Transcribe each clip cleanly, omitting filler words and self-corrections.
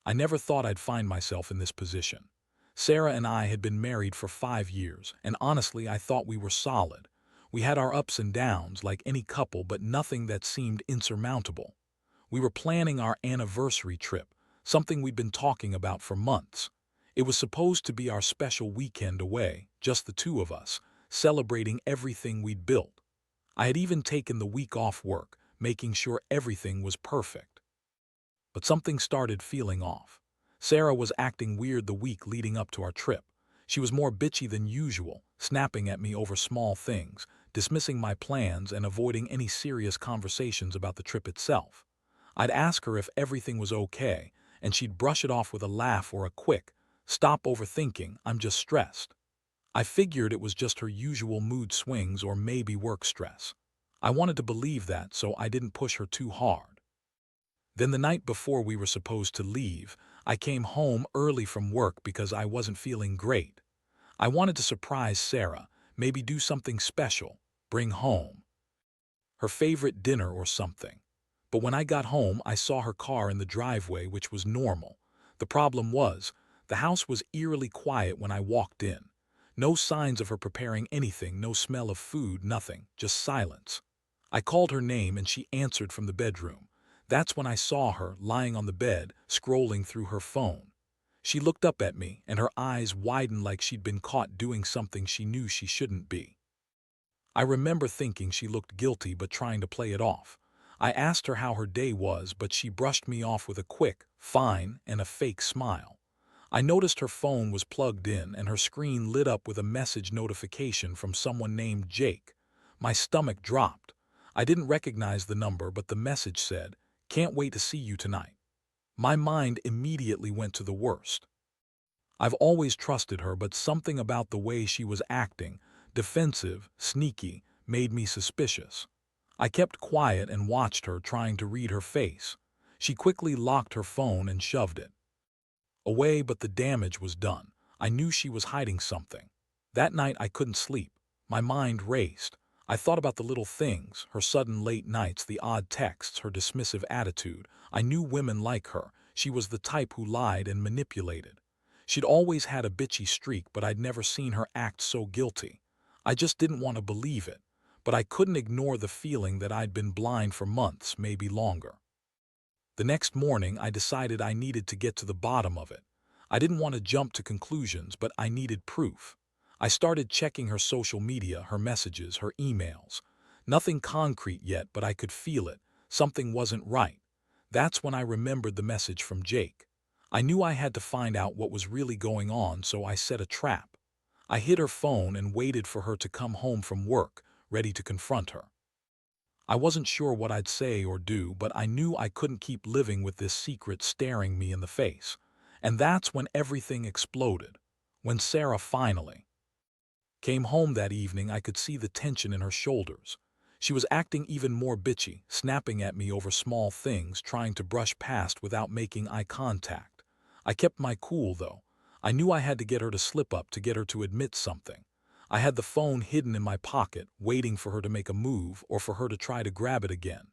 I never thought I'd find myself in this position. Sarah and I had been married for 5 years, and honestly, I thought we were solid. We had our ups and downs like any couple, but nothing that seemed insurmountable. We were planning our anniversary trip, something we'd been talking about for months. It was supposed to be our special weekend away, just the two of us, celebrating everything we'd built. I had even taken the week off work, making sure everything was perfect. But something started feeling off. Sarah was acting weird the week leading up to our trip. She was more bitchy than usual, snapping at me over small things, dismissing my plans and avoiding any serious conversations about the trip itself. I'd ask her if everything was okay, and she'd brush it off with a laugh or a quick, "Stop overthinking, I'm just stressed." I figured it was just her usual mood swings or maybe work stress. I wanted to believe that, so I didn't push her too hard. Then the night before we were supposed to leave, I came home early from work because I wasn't feeling great. I wanted to surprise Sarah, maybe do something special, bring home her favorite dinner or something. But when I got home, I saw her car in the driveway, which was normal. The problem was, the house was eerily quiet when I walked in. No signs of her preparing anything, no smell of food, nothing, just silence. I called her name and she answered from the bedroom. That's when I saw her lying on the bed, scrolling through her phone. She looked up at me and her eyes widened like she'd been caught doing something she knew she shouldn't be. I remember thinking she looked guilty but trying to play it off. I asked her how her day was, but she brushed me off with a quick, "Fine," and a fake smile. I noticed her phone was plugged in and her screen lit up with a message notification from someone named Jake. My stomach dropped. I didn't recognize the number, but the message said, "Can't wait to see you tonight." My mind immediately went to the worst. I've always trusted her, but something about the way she was acting, defensive, sneaky, made me suspicious. I kept quiet and watched her, trying to read her face. She quickly locked her phone and shoved it away, but the damage was done. I knew she was hiding something. That night I couldn't sleep. My mind raced. I thought about the little things, her sudden late nights, the odd texts, her dismissive attitude. I knew women like her. She was the type who lied and manipulated. She'd always had a bitchy streak, but I'd never seen her act so guilty. I just didn't want to believe it, but I couldn't ignore the feeling that I'd been blind for months, maybe longer. The next morning, I decided I needed to get to the bottom of it. I didn't want to jump to conclusions, but I needed proof. I started checking her social media, her messages, her emails. Nothing concrete yet, but I could feel it. Something wasn't right. That's when I remembered the message from Jake. I knew I had to find out what was really going on, so I set a trap. I hid her phone and waited for her to come home from work, ready to confront her. I wasn't sure what I'd say or do, but I knew I couldn't keep living with this secret staring me in the face. And that's when everything exploded. When Sarah finally came home that evening, I could see the tension in her shoulders. She was acting even more bitchy, snapping at me over small things, trying to brush past without making eye contact. I kept my cool, though. I knew I had to get her to slip up, to get her to admit something. I had the phone hidden in my pocket, waiting for her to make a move or for her to try to grab it again.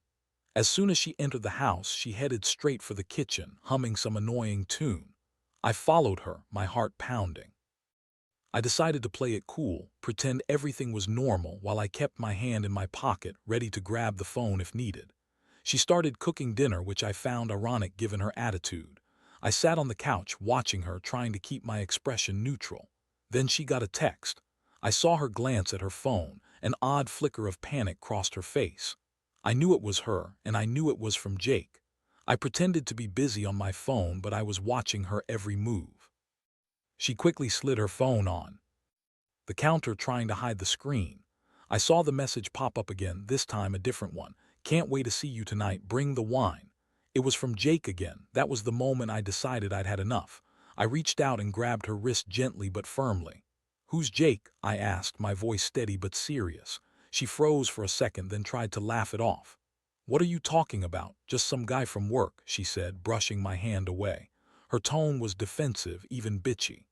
As soon as she entered the house, she headed straight for the kitchen, humming some annoying tune. I followed her, my heart pounding. I decided to play it cool, pretend everything was normal while I kept my hand in my pocket, ready to grab the phone if needed. She started cooking dinner, which I found ironic given her attitude. I sat on the couch watching her, trying to keep my expression neutral. Then she got a text. I saw her glance at her phone. An odd flicker of panic crossed her face. I knew it was her, and I knew it was from Jake. I pretended to be busy on my phone, but I was watching her every move. She quickly slid her phone on the counter, trying to hide the screen. I saw the message pop up again, this time a different one. "Can't wait to see you tonight, bring the wine." It was from Jake again. That was the moment I decided I'd had enough. I reached out and grabbed her wrist gently but firmly. "Who's Jake?" I asked, my voice steady but serious. She froze for a second, then tried to laugh it off. "What are you talking about? Just some guy from work," she said, brushing my hand away. Her tone was defensive, even bitchy.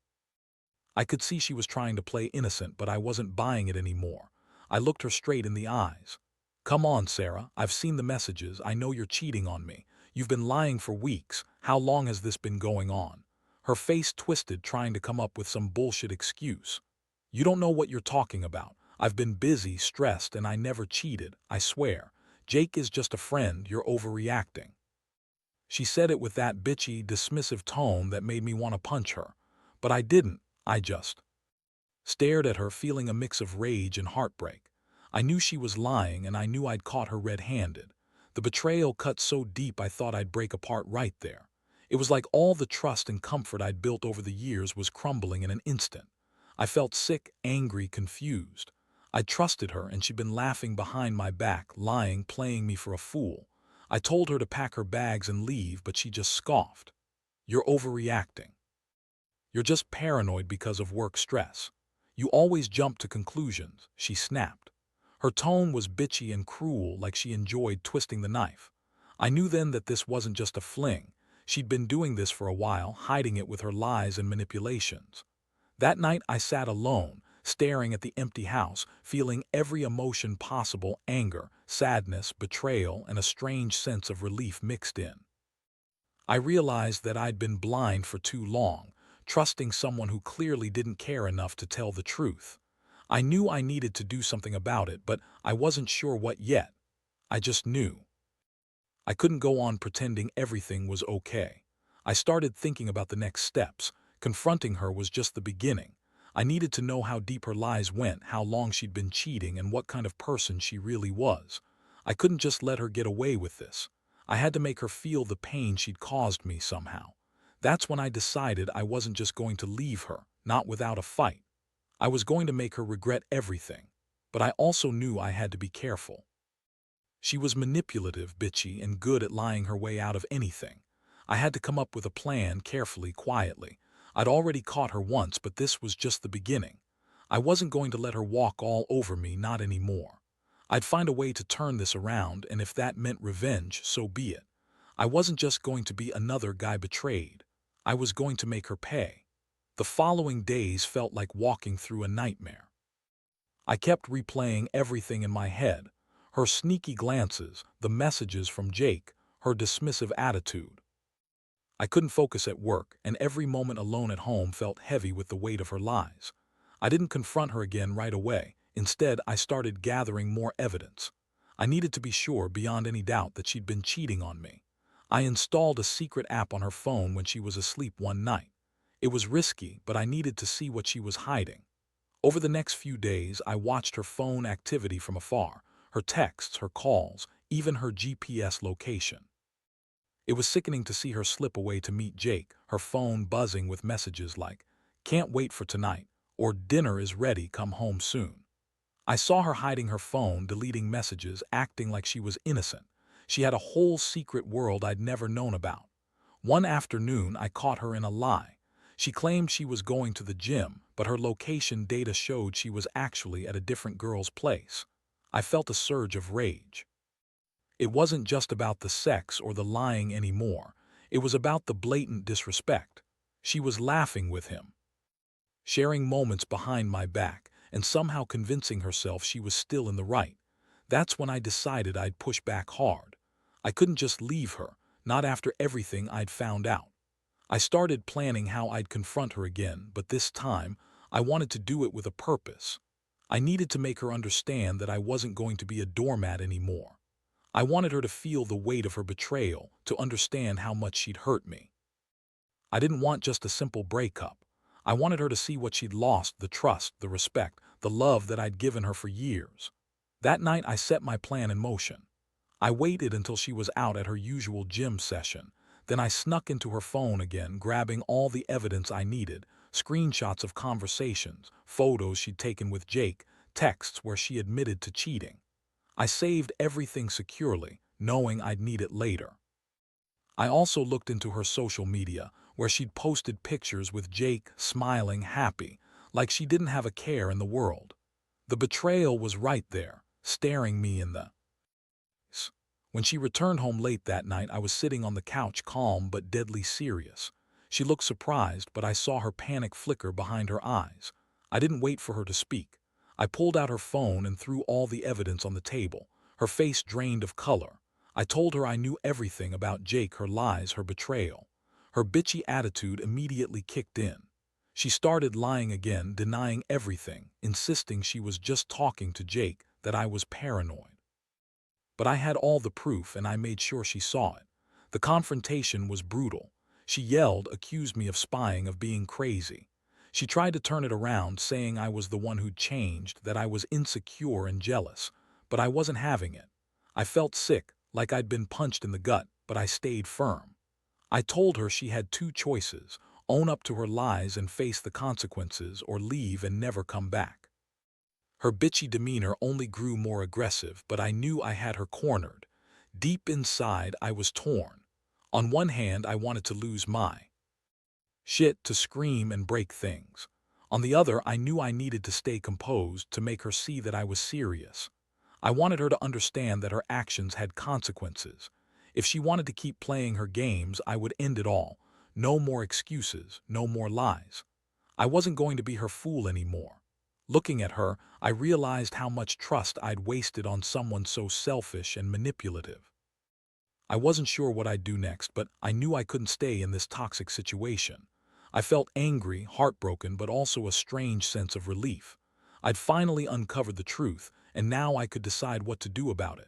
I could see she was trying to play innocent, but I wasn't buying it anymore. I looked her straight in the eyes. "Come on, Sarah, I've seen the messages. I know you're cheating on me. You've been lying for weeks. How long has this been going on? Her face twisted, trying to come up with some bullshit excuse. You don't know what you're talking about. I've been busy, stressed, and I never cheated, I swear. Jake is just a friend, you're overreacting. She said it with that bitchy, dismissive tone that made me want to punch her. But I didn't, I just stared at her, feeling a mix of rage and heartbreak. I knew she was lying, and I knew I'd caught her red-handed. The betrayal cut so deep I thought I'd break apart right there. It was like all the trust and comfort I'd built over the years was crumbling in an instant. I felt sick, angry, confused. I'd trusted her, and she'd been laughing behind my back, lying, playing me for a fool. I told her to pack her bags and leave, but she just scoffed. You're overreacting. You're just paranoid because of work stress. You always jump to conclusions, she snapped. Her tone was bitchy and cruel, like she enjoyed twisting the knife. I knew then that this wasn't just a fling. She'd been doing this for a while, hiding it with her lies and manipulations. That night I sat alone, staring at the empty house, feeling every emotion possible: anger, sadness, betrayal, and a strange sense of relief mixed in. I realized that I'd been blind for too long, trusting someone who clearly didn't care enough to tell the truth. I knew I needed to do something about it, but I wasn't sure what yet. I just knew. I couldn't go on pretending everything was okay. I started thinking about the next steps. Confronting her was just the beginning. I needed to know how deep her lies went, how long she'd been cheating, and what kind of person she really was. I couldn't just let her get away with this. I had to make her feel the pain she'd caused me somehow. That's when I decided I wasn't just going to leave her, not without a fight. I was going to make her regret everything. But I also knew I had to be careful. She was manipulative, bitchy, and good at lying her way out of anything. I had to come up with a plan, carefully, quietly. I'd already caught her once, but this was just the beginning. I wasn't going to let her walk all over me, not anymore. I'd find a way to turn this around, and if that meant revenge, so be it. I wasn't just going to be another guy betrayed. I was going to make her pay. The following days felt like walking through a nightmare. I kept replaying everything in my head: her sneaky glances, the messages from Jake, her dismissive attitude. I couldn't focus at work, and every moment alone at home felt heavy with the weight of her lies. I didn't confront her again right away. Instead, I started gathering more evidence. I needed to be sure, beyond any doubt, that she'd been cheating on me. I installed a secret app on her phone when she was asleep one night. It was risky, but I needed to see what she was hiding. Over the next few days, I watched her phone activity from afar: her texts, her calls, even her GPS location. It was sickening to see her slip away to meet Jake, her phone buzzing with messages like, "Can't wait for tonight," or "Dinner is ready, come home soon." I saw her hiding her phone, deleting messages, acting like she was innocent. She had a whole secret world I'd never known about. One afternoon, I caught her in a lie. She claimed she was going to the gym, but her location data showed she was actually at a different girl's place. I felt a surge of rage. It wasn't just about the sex or the lying anymore. It was about the blatant disrespect. She was laughing with him, sharing moments behind my back, and somehow convincing herself she was still in the right. That's when I decided I'd push back hard. I couldn't just leave her, not after everything I'd found out. I started planning how I'd confront her again, but this time, I wanted to do it with a purpose. I needed to make her understand that I wasn't going to be a doormat anymore. I wanted her to feel the weight of her betrayal, to understand how much she'd hurt me. I didn't want just a simple breakup. I wanted her to see what she'd lost: the trust, the respect, the love that I'd given her for years. That night I set my plan in motion. I waited until she was out at her usual gym session. Then I snuck into her phone again, grabbing all the evidence I needed: screenshots of conversations, photos she'd taken with Jake, texts where she admitted to cheating. I saved everything securely, knowing I'd need it later. I also looked into her social media, where she'd posted pictures with Jake, smiling, happy, like she didn't have a care in the world. The betrayal was right there, staring me in the face. When she returned home late that night, I was sitting on the couch, calm but deadly serious. She looked surprised, but I saw her panic flicker behind her eyes. I didn't wait for her to speak. I pulled out her phone and threw all the evidence on the table. Her face drained of color. I told her I knew everything about Jake, her lies, her betrayal. Her bitchy attitude immediately kicked in. She started lying again, denying everything, insisting she was just talking to Jake, that I was paranoid. But I had all the proof and I made sure she saw it. The confrontation was brutal. She yelled, accused me of spying, of being crazy. She tried to turn it around, saying I was the one who'd changed, that I was insecure and jealous. But I wasn't having it. I felt sick, like I'd been punched in the gut, but I stayed firm. I told her she had two choices: own up to her lies and face the consequences, or leave and never come back. Her bitchy demeanor only grew more aggressive, but I knew I had her cornered. Deep inside, I was torn. On one hand, I wanted to lose my shit, to scream and break things. On the other, I knew I needed to stay composed, to make her see that I was serious. I wanted her to understand that her actions had consequences. If she wanted to keep playing her games, I would end it all. No more excuses, no more lies. I wasn't going to be her fool anymore. Looking at her, I realized how much trust I'd wasted on someone so selfish and manipulative. I wasn't sure what I'd do next, but I knew I couldn't stay in this toxic situation. I felt angry, heartbroken, but also a strange sense of relief. I'd finally uncovered the truth, and now I could decide what to do about it.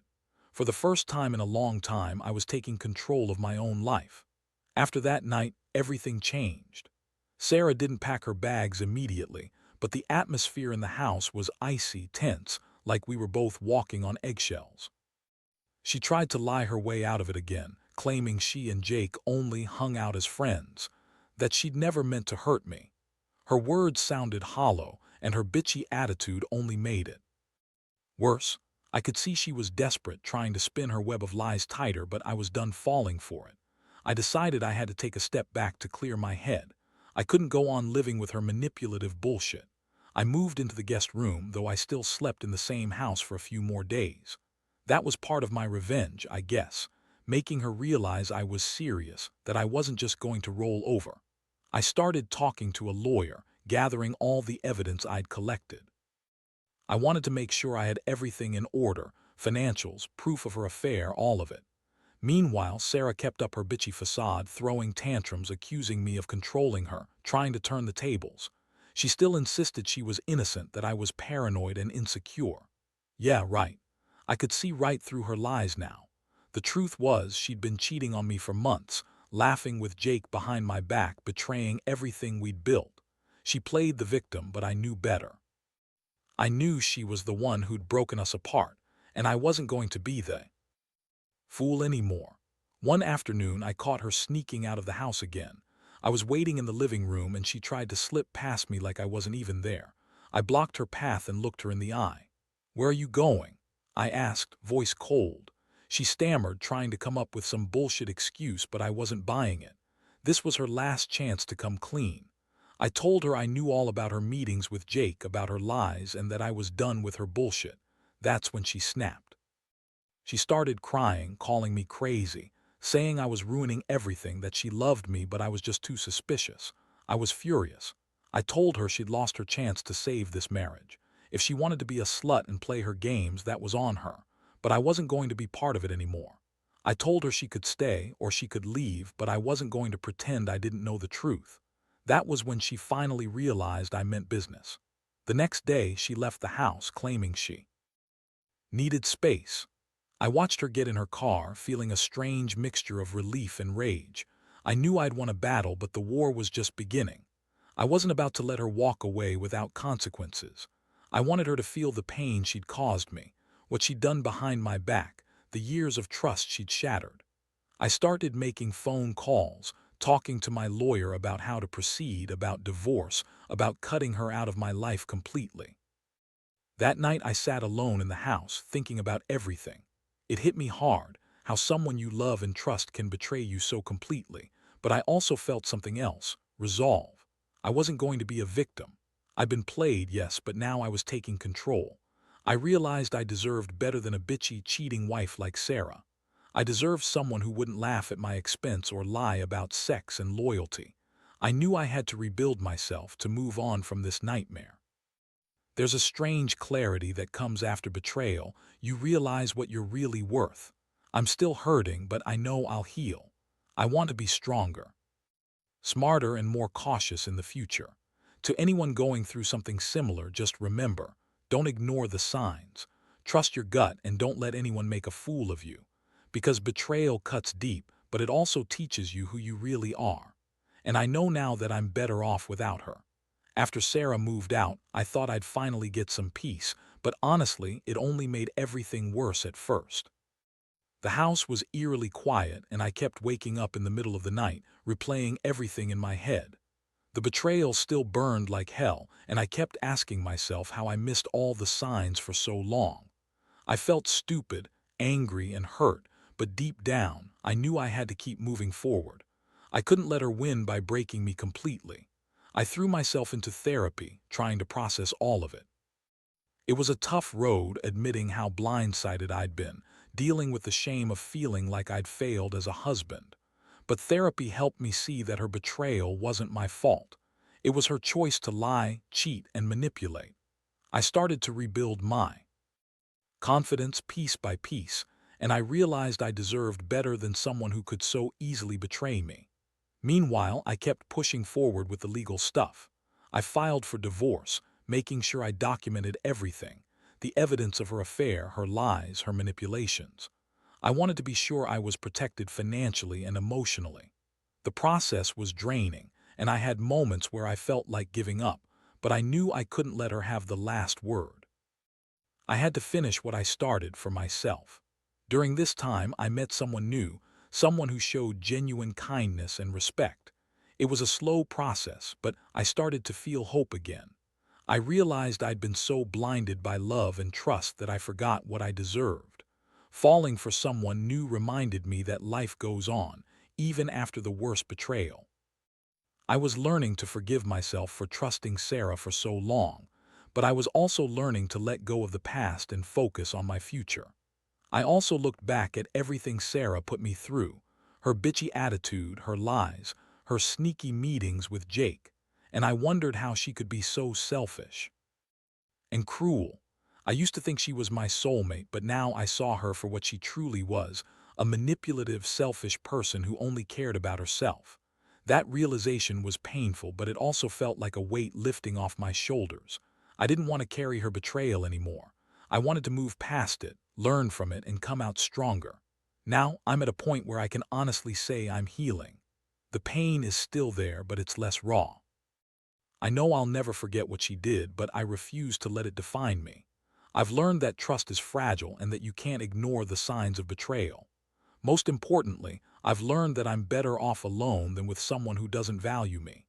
For the first time in a long time, I was taking control of my own life. After that night, everything changed. Sarah didn't pack her bags immediately, but the atmosphere in the house was icy, tense, like we were both walking on eggshells. She tried to lie her way out of it again, claiming she and Jake only hung out as friends, that she'd never meant to hurt me. Her words sounded hollow, and her bitchy attitude only made it worse. I could see she was desperate, trying to spin her web of lies tighter, but I was done falling for it. I decided I had to take a step back to clear my head. I couldn't go on living with her manipulative bullshit. I moved into the guest room, though I still slept in the same house for a few more days. That was part of my revenge, I guess, making her realize I was serious, that I wasn't just going to roll over. I started talking to a lawyer, gathering all the evidence I'd collected. I wanted to make sure I had everything in order: financials, proof of her affair, all of it. Meanwhile, Sarah kept up her bitchy facade, throwing tantrums, accusing me of controlling her, trying to turn the tables. She still insisted she was innocent, that I was paranoid and insecure. Yeah, right. I could see right through her lies now. The truth was, she'd been cheating on me for months, laughing with Jake behind my back, betraying everything we'd built. She played the victim, but I knew better. I knew she was the one who'd broken us apart, and I wasn't going to be the fool anymore. One afternoon, I caught her sneaking out of the house again. I was waiting in the living room, and she tried to slip past me like I wasn't even there. I blocked her path and looked her in the eye. "Where are you going?" I asked, voice cold. She stammered, trying to come up with some bullshit excuse, but I wasn't buying it. This was her last chance to come clean. I told her I knew all about her meetings with Jake, about her lies, and that I was done with her bullshit. That's when she snapped. She started crying, calling me crazy, saying I was ruining everything, that she loved me but I was just too suspicious. I was furious. I told her she'd lost her chance to save this marriage. If she wanted to be a slut and play her games, that was on her. But I wasn't going to be part of it anymore. I told her she could stay or she could leave, but I wasn't going to pretend I didn't know the truth. That was when she finally realized I meant business. The next day, she left the house, claiming she needed space. I watched her get in her car, feeling a strange mixture of relief and rage. I knew I'd won a battle, but the war was just beginning. I wasn't about to let her walk away without consequences. I wanted her to feel the pain she'd caused me, what she'd done behind my back, the years of trust she'd shattered. I started making phone calls, talking to my lawyer about how to proceed, about divorce, about cutting her out of my life completely. That night I sat alone in the house, thinking about everything. It hit me hard, how someone you love and trust can betray you so completely, but I also felt something else: resolve. I wasn't going to be a victim. I'd been played, yes, but now I was taking control. I realized I deserved better than a bitchy, cheating wife like Sarah. I deserved someone who wouldn't laugh at my expense or lie about sex and loyalty. I knew I had to rebuild myself, to move on from this nightmare. There's a strange clarity that comes after betrayal. You realize what you're really worth. I'm still hurting, but I know I'll heal. I want to be stronger, smarter, and more cautious in the future. To anyone going through something similar, just remember, don't ignore the signs. Trust your gut and don't let anyone make a fool of you. Because betrayal cuts deep, but it also teaches you who you really are. And I know now that I'm better off without her. After Sarah moved out, I thought I'd finally get some peace, but honestly, it only made everything worse at first. The house was eerily quiet, and I kept waking up in the middle of the night, replaying everything in my head. The betrayal still burned like hell, and I kept asking myself how I missed all the signs for so long. I felt stupid, angry, and hurt, but deep down, I knew I had to keep moving forward. I couldn't let her win by breaking me completely. I threw myself into therapy, trying to process all of it. It was a tough road, admitting how blindsided I'd been, dealing with the shame of feeling like I'd failed as a husband. But therapy helped me see that her betrayal wasn't my fault. It was her choice to lie, cheat, and manipulate. I started to rebuild my confidence piece by piece, and I realized I deserved better than someone who could so easily betray me. Meanwhile, I kept pushing forward with the legal stuff. I filed for divorce, making sure I documented everything, the evidence of her affair, her lies, her manipulations. I wanted to be sure I was protected financially and emotionally. The process was draining, and I had moments where I felt like giving up, but I knew I couldn't let her have the last word. I had to finish what I started for myself. During this time, I met someone new, someone who showed genuine kindness and respect. It was a slow process, but I started to feel hope again. I realized I'd been so blinded by love and trust that I forgot what I deserved. Falling for someone new reminded me that life goes on, even after the worst betrayal. I was learning to forgive myself for trusting Sarah for so long, but I was also learning to let go of the past and focus on my future. I also looked back at everything Sarah put me through, her bitchy attitude, her lies, her sneaky meetings with Jake, and I wondered how she could be so selfish and cruel. I used to think she was my soulmate, but now I saw her for what she truly was, a manipulative, selfish person who only cared about herself. That realization was painful, but it also felt like a weight lifting off my shoulders. I didn't want to carry her betrayal anymore. I wanted to move past it, learn from it, and come out stronger. Now I'm at a point where I can honestly say I'm healing. The pain is still there, but it's less raw. I know I'll never forget what she did, but I refuse to let it define me. I've learned that trust is fragile and that you can't ignore the signs of betrayal. Most importantly, I've learned that I'm better off alone than with someone who doesn't value me.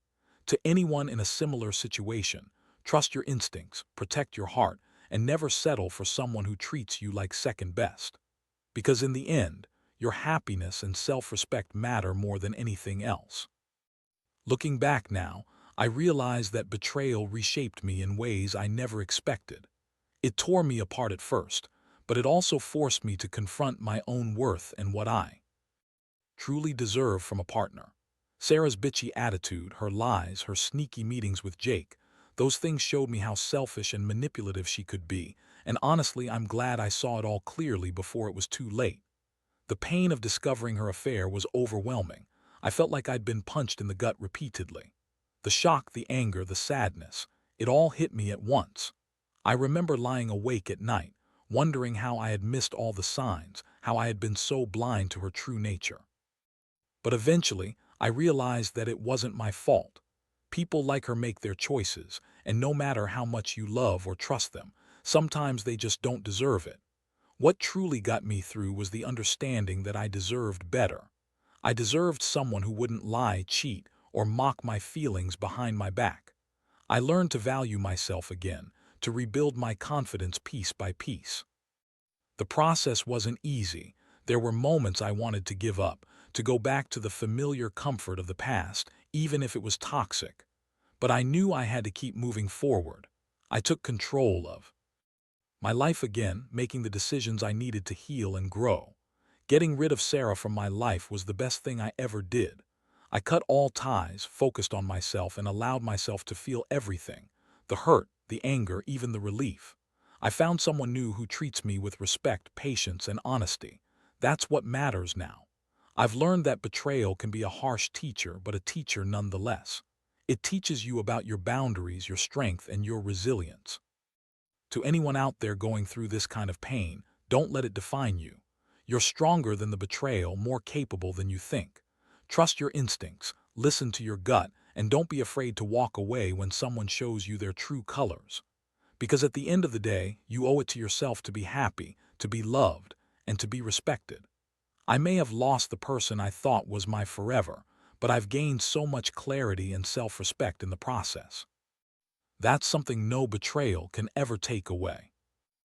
To anyone in a similar situation, trust your instincts, protect your heart, and never settle for someone who treats you like second best. Because in the end, your happiness and self-respect matter more than anything else. Looking back now, I realize that betrayal reshaped me in ways I never expected. It tore me apart at first, but it also forced me to confront my own worth and what I truly deserve from a partner. Sarah's bitchy attitude, her lies, her sneaky meetings with Jake, those things showed me how selfish and manipulative she could be, and honestly, I'm glad I saw it all clearly before it was too late. The pain of discovering her affair was overwhelming. I felt like I'd been punched in the gut repeatedly. The shock, the anger, the sadness, it all hit me at once. I remember lying awake at night, wondering how I had missed all the signs, how I had been so blind to her true nature. But eventually, I realized that it wasn't my fault. People like her make their choices, and no matter how much you love or trust them, sometimes they just don't deserve it. What truly got me through was the understanding that I deserved better. I deserved someone who wouldn't lie, cheat, or mock my feelings behind my back. I learned to value myself again, to rebuild my confidence piece by piece. The process wasn't easy. There were moments I wanted to give up, to go back to the familiar comfort of the past, even if it was toxic. But I knew I had to keep moving forward. I took control of my life again, making the decisions I needed to heal and grow. Getting rid of Sarah from my life was the best thing I ever did. I cut all ties, focused on myself, and allowed myself to feel everything: the hurt, the anger, even the relief. I found someone new who treats me with respect, patience, and honesty. That's what matters now. I've learned that betrayal can be a harsh teacher, but a teacher nonetheless. It teaches you about your boundaries, your strength, and your resilience. To anyone out there going through this kind of pain, don't let it define you. You're stronger than the betrayal, more capable than you think. Trust your instincts, listen to your gut, and don't be afraid to walk away when someone shows you their true colors. Because at the end of the day, you owe it to yourself to be happy, to be loved, and to be respected. I may have lost the person I thought was my forever, but I've gained so much clarity and self-respect in the process. That's something no betrayal can ever take away.